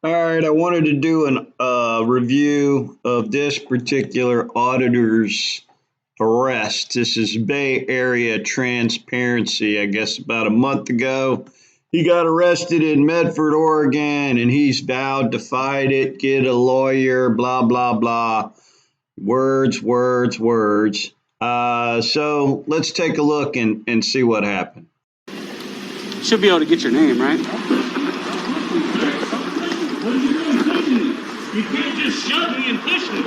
All right, I wanted to do an review of this particular auditor's arrest. This is Bay Area Transparency. I guess about a month ago, he got arrested in Medford, Oregon, and he's vowed to fight it, get a lawyer, blah, blah, blah. Words, words, words. So let's take a look and see what happened. Should be able to get your name, right? You can't just shove me and push me.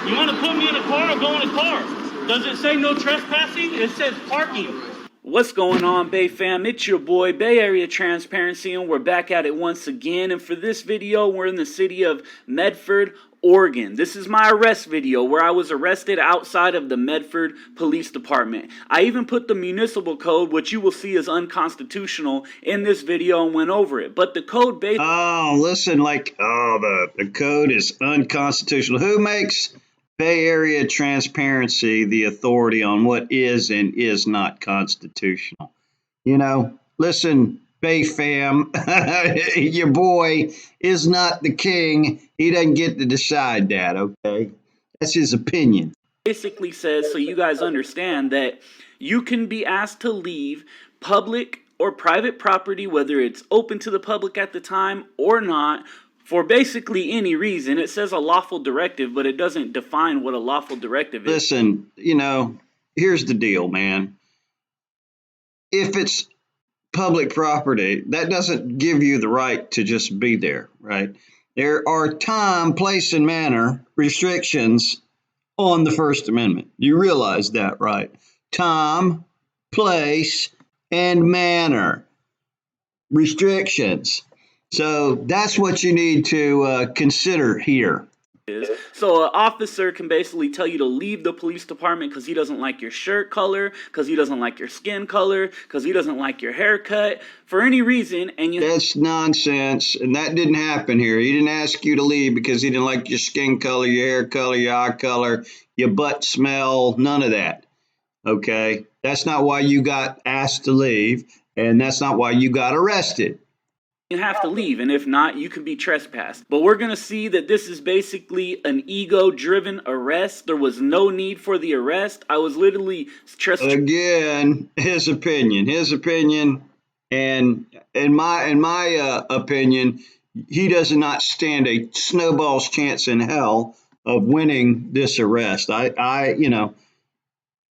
You want to put me in a car? I'll go in a car. Does it say no trespassing? It says parking. What's going on, Bay fam? It's your boy, Bay Area Transparency, and we're back at it once again. And for this video, we're in the city of Medford, Oregon. This is my arrest video where I was arrested outside of the Medford Police Department. I even put the municipal code, which you will see is unconstitutional, in this video and went over it. But the code basically... Oh, listen, the code is unconstitutional. Who makes Bay Area Transparency the authority on what is and is not constitutional? You know, listen, Bay fam, your boy is not the king. He doesn't get to decide that, okay? That's his opinion. Basically says, so you guys understand, that you can be asked to leave public or private property, whether it's open to the public at the time or not, for basically any reason. It says a lawful directive, but it doesn't define what a lawful directive is. Listen, here's the deal, man. If it's public property, that doesn't give you the right to just be there, right? There are time, place, and manner restrictions on the First Amendment. You realize that, right? Time, place, and manner restrictions. So that's what you need to consider here. So an officer can basically tell you to leave the police department because he doesn't like your shirt color, because he doesn't like your skin color, because he doesn't like your haircut, for any reason, and you... That's nonsense, and that didn't happen here. He didn't ask you to leave because he didn't like your skin color, your hair color, your eye color, your butt smell, none of that, okay? That's not why you got asked to leave, and that's not why you got arrested. You have to leave, and if not, you can be trespassed. But we're going to see that this is basically an ego-driven arrest. There was no need for the arrest. I was literally again, his opinion, and in my opinion, he does not stand a snowball's chance in hell of winning this arrest.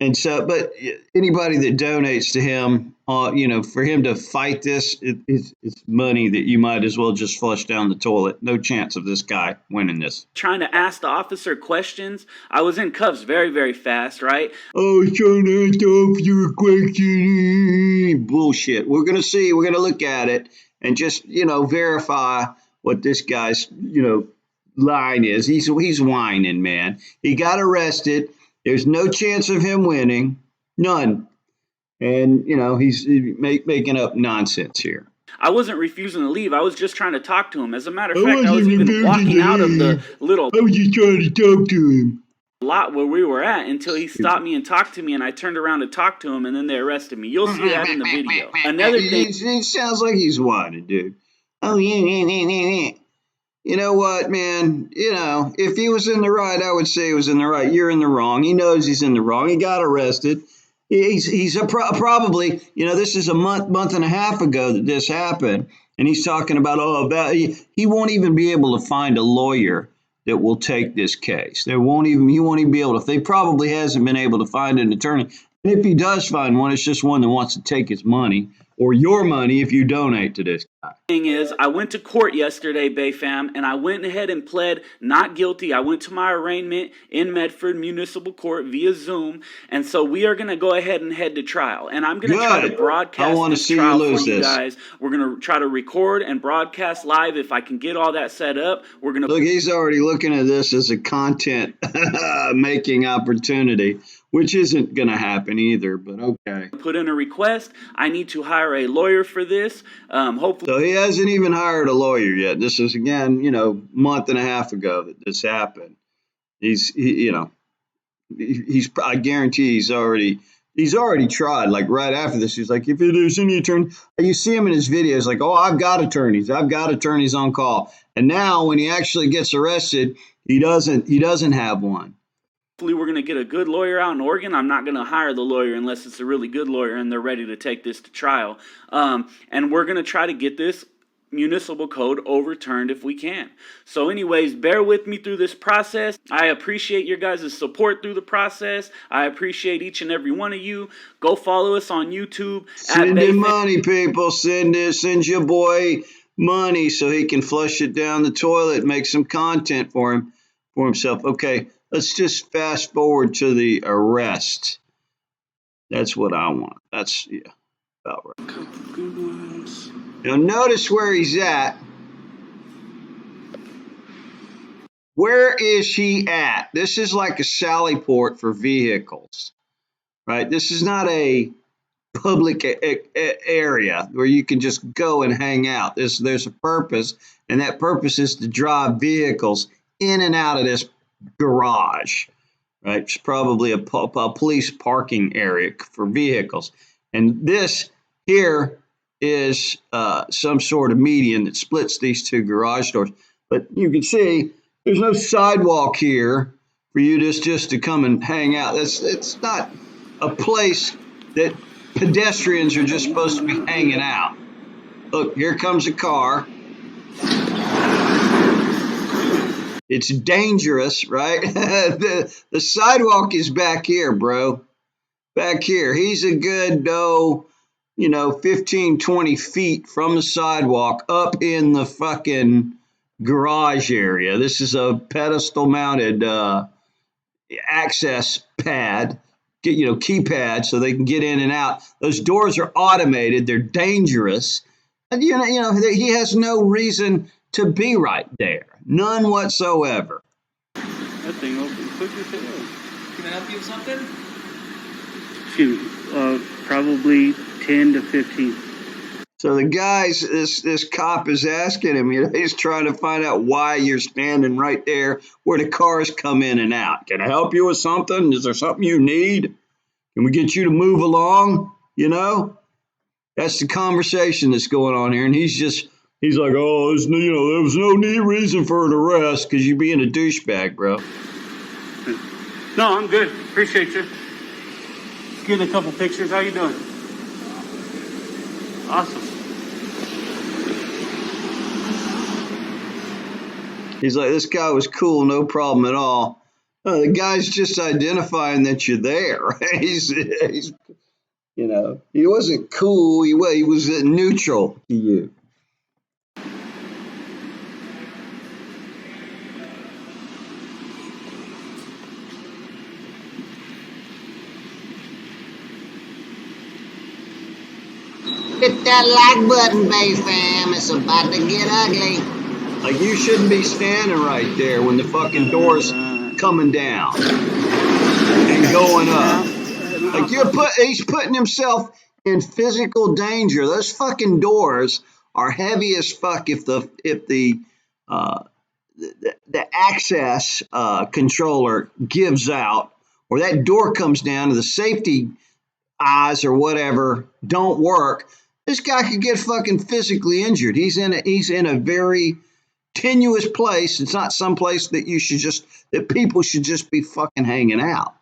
And so, but anybody that donates to him, for him to fight this, it's money that you might as well just flush down the toilet. No chance of this guy winning this. Trying to ask the officer questions. I was in cuffs very, very fast, right? Oh, he's trying to ask the officer a question. Bullshit. We're going to see. We're going to look at it and just, verify what this guy's, line is. He's whining, man. He got arrested. There's no chance of him winning. None. And, he's making up nonsense here. I wasn't refusing to leave. I was just trying to talk to him. As a matter of fact, I was even walking out of the little... I was just trying to talk to him. ...lot where we were at until he stopped me and talked to me, and I turned around to talk to him, and then they arrested me. You'll see that in the video. Another thing... It sounds like he's whining, dude. Oh, yeah. You know what, man? If he was in the right, I would say he was in the right. You're in the wrong. He knows he's in the wrong. He got arrested. He's probably, this is a month and a half ago that this happened. And he's talking about, he won't even be able to find a lawyer that will take this case. He won't even be able to. They probably hasn't been able to find an attorney. And if he does find one, it's just one that wants to take his money or your money if you donate to this guy. Thing is, I went to court yesterday, Bay Fam, and I went ahead and pled not guilty. I went to my arraignment in Medford Municipal Court via Zoom, and so we are going to go ahead and head to trial. And I'm going to try to broadcast this trial for you guys. We're going to try to record and broadcast live. If I can get all that set up, we're going to... Look, he's already looking at this as a content making opportunity, which isn't going to happen either, but okay. Put in a request. I need to hire a lawyer for this. Hopefully. So he hasn't even hired a lawyer yet. This is, again, month and a half ago that this happened. I guarantee he's already He's already tried. Like right after this, he's like, if there's any attorney, you see him in his videos, like, oh, I've got attorneys on call. And now when he actually gets arrested, he doesn't have one. Hopefully we're going to get a good lawyer out in Oregon. I'm not going to hire the lawyer unless it's a really good lawyer and they're ready to take this to trial. And we're going to try to get this municipal code overturned if we can. So anyways, bear with me through this process. I appreciate your guys' support through the process. I appreciate each and every one of you. Go follow us on YouTube. Send him money, people. Send your boy money so he can flush it down the toilet, make some content for himself. Okay, let's just fast forward to the arrest. That's what I want. That's, yeah, about right. Now notice where he's at. Where is he at? This is like a sally port for vehicles, right? This is not a public area where you can just go and hang out. There's a purpose, and that purpose is to drive vehicles in and out of this garage, right? It's probably a police parking area for vehicles. And this here is some sort of median that splits these two garage doors. But you can see there's no sidewalk here for you just to come and hang out. It's not a place that pedestrians are just supposed to be hanging out. Look, here comes a car. It's dangerous, right? The sidewalk is back here, bro. Back here. He's a good, 15, 20 feet from the sidewalk up in the fucking garage area. This is a pedestal mounted access pad, keypad, so they can get in and out. Those doors are automated. They're dangerous. And, he has no reason to be right there. None whatsoever. That thing opened quick as hell. Can I help you with something? Probably 10 to 15. So the guys, this cop is asking him, he's trying to find out why you're standing right there where the cars come in and out. Can I help you with something? Is there something you need? Can we get you to move along? That's the conversation that's going on here. And he's like, oh, there was no reason for an arrest because you're being a douchebag, bro. No, I'm good. Appreciate you. Getting a couple pictures. How you doing? Awesome. He's like, this guy was cool, no problem at all. The guy's just identifying that you're there. He's he wasn't cool. He was neutral to you. Hit that like button, Bay fam. It's about to get ugly. Like, you shouldn't be standing right there when the fucking door's coming down and going up. Like, he's putting himself in physical danger. Those fucking doors are heavy as fuck if the access controller gives out, or that door comes down and the safety eyes or whatever don't work. This guy could get fucking physically injured. He's in a very tenuous place. It's not some place that people should just be fucking hanging out,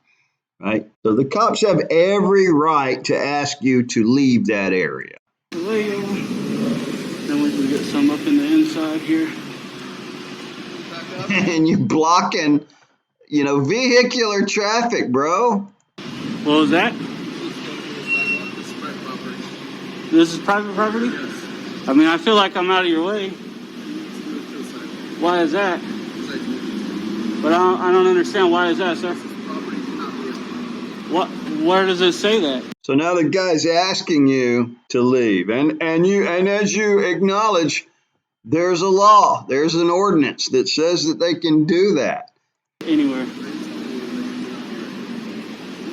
right? So the cops have every right to ask you to leave that area. Then we can get some up in the inside here. And you're blocking, vehicular traffic, bro. What was that? This is private property? Yes. I mean, I feel like I'm out of your way. Why is that? But I don't understand. Why is that, sir? Where does it say that? So now the guy's asking you to leave, and as you acknowledge, there's a law, there's an ordinance that says that they can do that. Anywhere.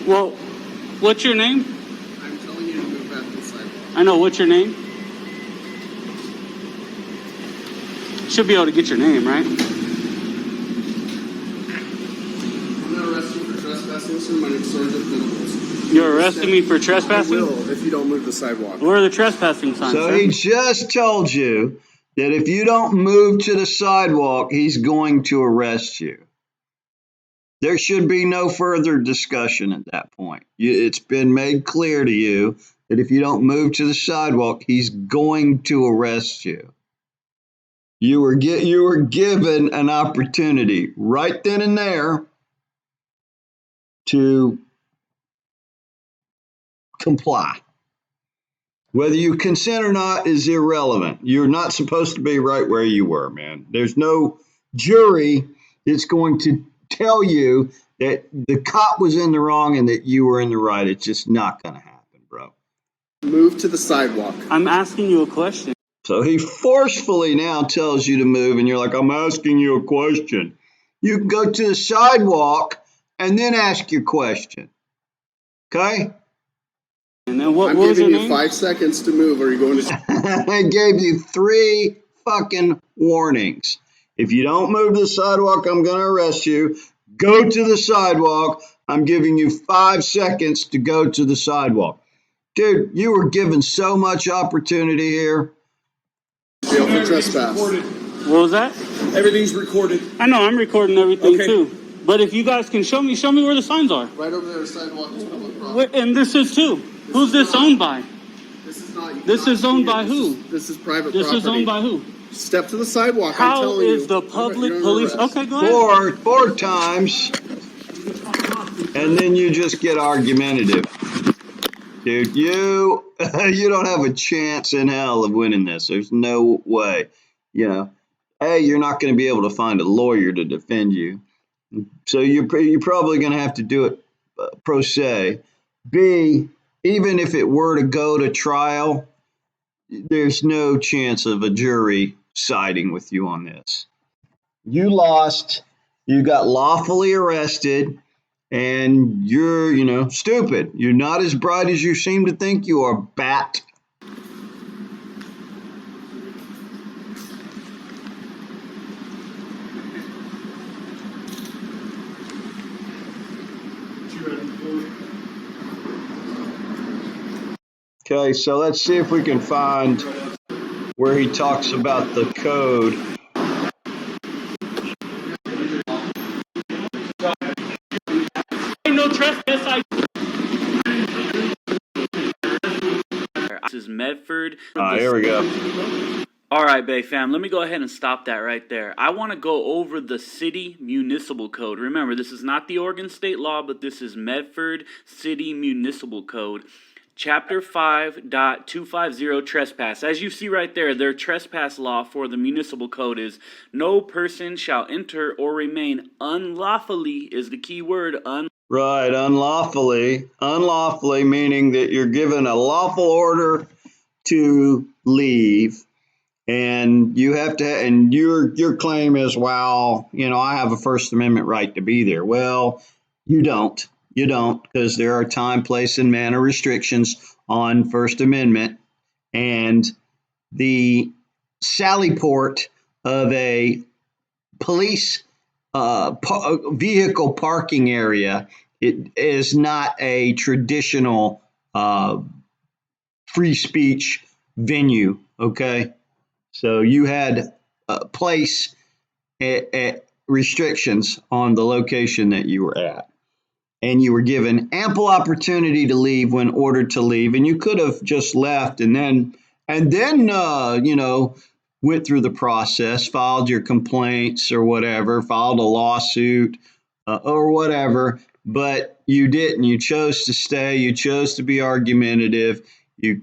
Well, what's your name? I'm telling you to move back to the sidewalk. I know. What's your name? Should be able to get your name, right? I'm going to arrest you for trespassing, sir. My name's Sergeant Venables. You're arresting me for I trespassing? will if you don't move the sidewalk. Where are the trespassing signs, So sir? he just told you that if you don't move to the sidewalk, he's going to arrest you. There should be no further discussion at that point. It's been made clear to you that if you don't move to the sidewalk, he's going to arrest you. You were given an opportunity right then and there to comply. Whether you consent or not is irrelevant. You're not supposed to be right where you were, man. There's no jury that's going to tell you that the cop was in the wrong and that you were in the right. It's just not going to happen, bro. Move to the sidewalk. I'm asking you a question. So he forcefully now tells you to move, and you're like, I'm asking you a question. You can go to the sidewalk and then ask your question. Okay? And then what I'm was your giving you name? 5 seconds to move, or you're going to. I gave you 3 fucking warnings. If you don't move to the sidewalk, I'm going to arrest you. Go to the sidewalk. I'm giving you 5 seconds to go to the sidewalk. Dude, you were given so much opportunity here. Jail for trespass. What was that? Everything's recorded. I know, I'm recording everything Okay. too. But if you guys can show me where the signs are. Right over there, sidewalk is public property. And this is too. Who's this owned by? This is not. you This cannot is owned be here. by who? This is private This property. is owned by who? Step to the sidewalk. I'm How telling is you. the You're public under police? arrest. Okay, go ahead. Four times, and then you just get argumentative. Dude, you don't have a chance in hell of winning this. There's no way. You know, A, you're not going to be able to find a lawyer to defend you. So you're probably going to have to do it pro se. B, even if it were to go to trial, there's no chance of a jury siding with you on this. You lost. You got lawfully arrested. And you're, stupid. You're not as bright as you seem to think you are, bat. Okay, so let's see if we can find where he talks about the code. No trespass. This is Medford. Here we go. All right, Bay fam, let me go ahead and stop that right there. I want to go over the city municipal code. Remember, this is not the Oregon state law, but this is Medford City Municipal Code. Chapter 5.250 trespass. As you see right there, their trespass law for the municipal code is no person shall enter or remain unlawfully is the key word, Right, unlawfully. Unlawfully meaning that you're given a lawful order to leave. And you have to, and your claim is, well, I have a First Amendment right to be there. Well, you don't. You don't, because there are time, place, and manner restrictions on First Amendment. And the sally port of a police vehicle parking area, it is not a traditional free speech venue, okay? So you had place restrictions on the location that you were at. And you were given ample opportunity to leave when ordered to leave. And you could have just left and then went through the process, filed your complaints or whatever, filed a lawsuit or whatever. But you didn't. You chose to stay. You chose to be argumentative. You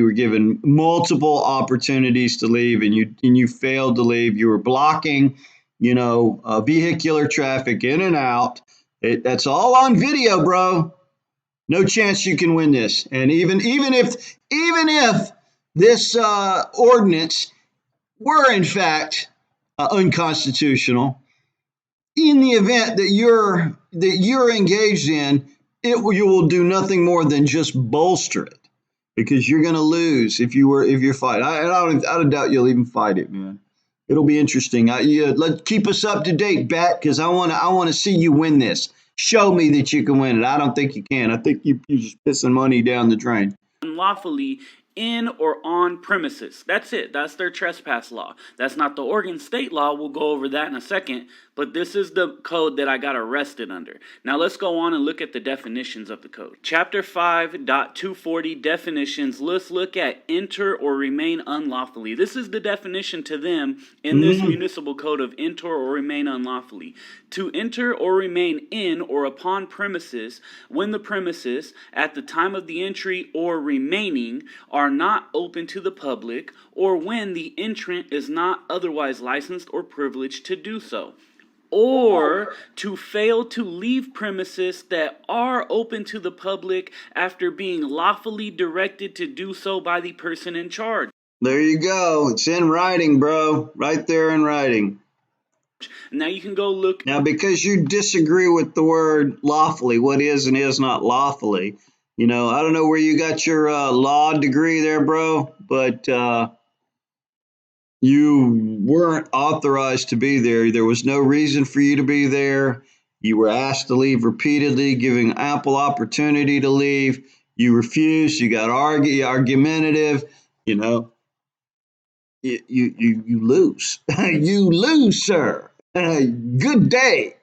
were given multiple opportunities to leave, and you failed to leave. You were blocking, vehicular traffic in and out. That's all on video, bro. No chance you can win this. And even if this ordinance were in fact unconstitutional, in the event that you're engaged in, you will do nothing more than just bolster it, because you're going to lose if you're fighting. I doubt you'll even fight it, man. It'll be interesting. Let's keep us up to date, Bat, because I want to see you win this. Show me that you can win it. I don't think you can. I think you're just pissing money down the drain. Unlawfully in or on premises. That's it. That's their trespass law. That's not the Oregon state law. We'll go over that in a second. But this is the code that I got arrested under. Now let's go on and look at the definitions of the code. Chapter 5.240 definitions. Let's look at enter or remain unlawfully. This is the definition to them in this municipal code of enter or remain unlawfully. To enter or remain in or upon premises when the premises at the time of the entry or remaining are not open to the public, or when the entrant is not otherwise licensed or privileged to do so, or to fail to leave premises that are open to the public after being lawfully directed to do so by the person in charge. There you go. It's in writing, bro. Right there in writing. Now you can go look. Now, because you disagree with the word lawfully, what is and is not lawfully, I don't know where you got your law degree there, bro, but you weren't authorized to be there. There was no reason for you to be there. You were asked to leave repeatedly, giving ample opportunity to leave. You refused. You got argumentative. You lose. You lose, sir. Good day.